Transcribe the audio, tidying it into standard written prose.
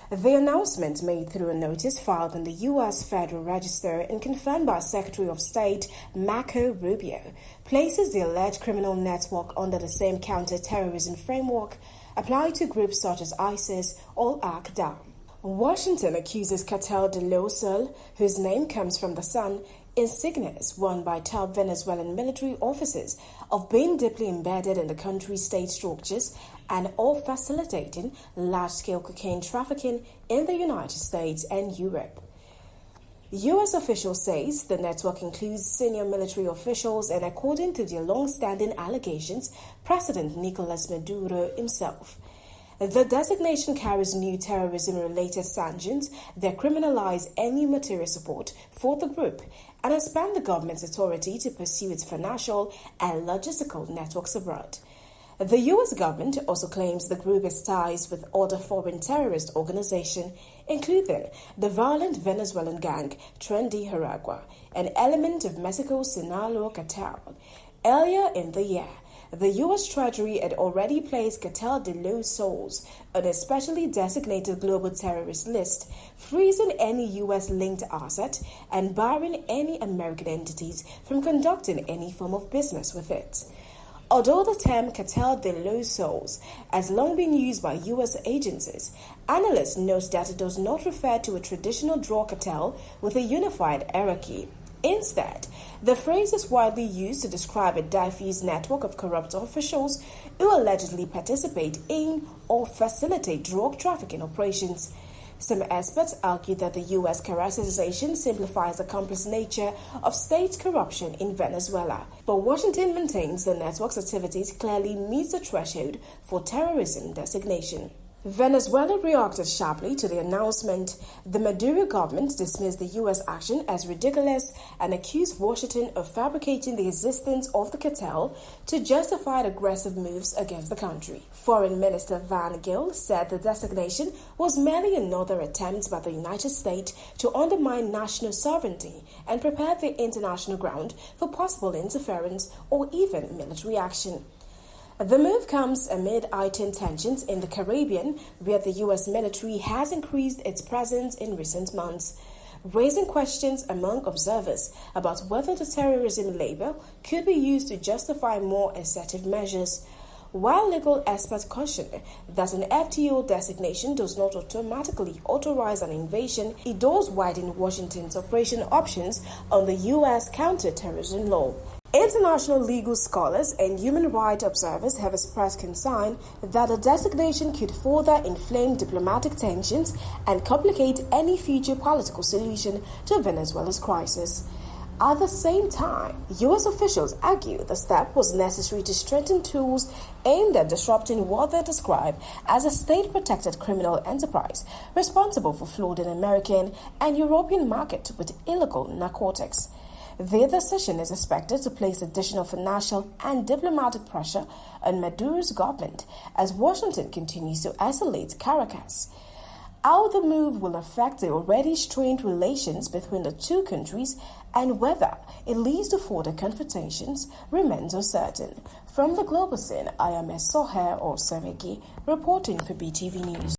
The announcement, made through a notice filed in the U.S. Federal Register and confirmed by Secretary of State Marco Rubio, places the alleged criminal network under the same counter-terrorism framework applied to groups such as ISIS or Al-Qaeda. Washington accuses Cartel de Sol, whose name comes from the sun, insignias worn by top Venezuelan military officers, of being deeply embedded in the country's state structures and of facilitating large-scale cocaine trafficking in the United States and Europe. U.S. officials say the network includes senior military officials and, according to their long-standing allegations, President Nicolas Maduro himself. The designation carries new terrorism-related sanctions that criminalize any material support for the group and expand the government's authority to pursue its financial and logistical networks abroad. The U.S. government also claims the group has ties with other foreign terrorist organizations, including the violent Venezuelan gang Tren de Aragua, an element of Mexico's Sinaloa cartel. Earlier in the year, the U.S. Treasury had already placed Cartel de Sol on a specially designated global terrorist list, freezing any U.S.-linked asset and barring any American entities from conducting any form of business with it. Although the term Cartel de Sol has long been used by U.S. agencies, analysts note that it does not refer to a traditional drug cartel with a unified hierarchy. Instead, the phrase is widely used to describe a diffuse network of corrupt officials who allegedly participate in or facilitate drug trafficking operations. Some experts argue that the U.S. characterization simplifies the complex nature of state corruption in Venezuela, but Washington maintains the network's activities clearly meets the threshold for terrorism designation. Venezuela reacted sharply to the announcement. The Maduro government dismissed the U.S. action as ridiculous and accused Washington of fabricating the existence of the cartel to justify aggressive moves against the country. Foreign Minister Van Gill said the designation was merely another attempt by the United States to undermine national sovereignty and prepare the international ground for possible interference or even military action. The move comes amid heightened tensions in the Caribbean, where the U.S. military has increased its presence in recent months, raising questions among observers about whether the terrorism label could be used to justify more assertive measures. While legal experts caution that an FTO designation does not automatically authorize an invasion, it does widen Washington's operation options on the U.S. counter-terrorism law. International legal scholars and human rights observers have expressed concern that the designation could further inflame diplomatic tensions and complicate any future political solution to Venezuela's crisis. At the same time, U.S. officials argue the step was necessary to strengthen tools aimed at disrupting what they describe as a state-protected criminal enterprise responsible for flooding American and European markets with illegal narcotics. The decision is expected to place additional financial and diplomatic pressure on Maduro's government as Washington continues to isolate Caracas. How the move will affect the already strained relations between the two countries and whether it leads to further confrontations remains uncertain. From the global scene, I am Soher or Sereki, reporting for BTV News.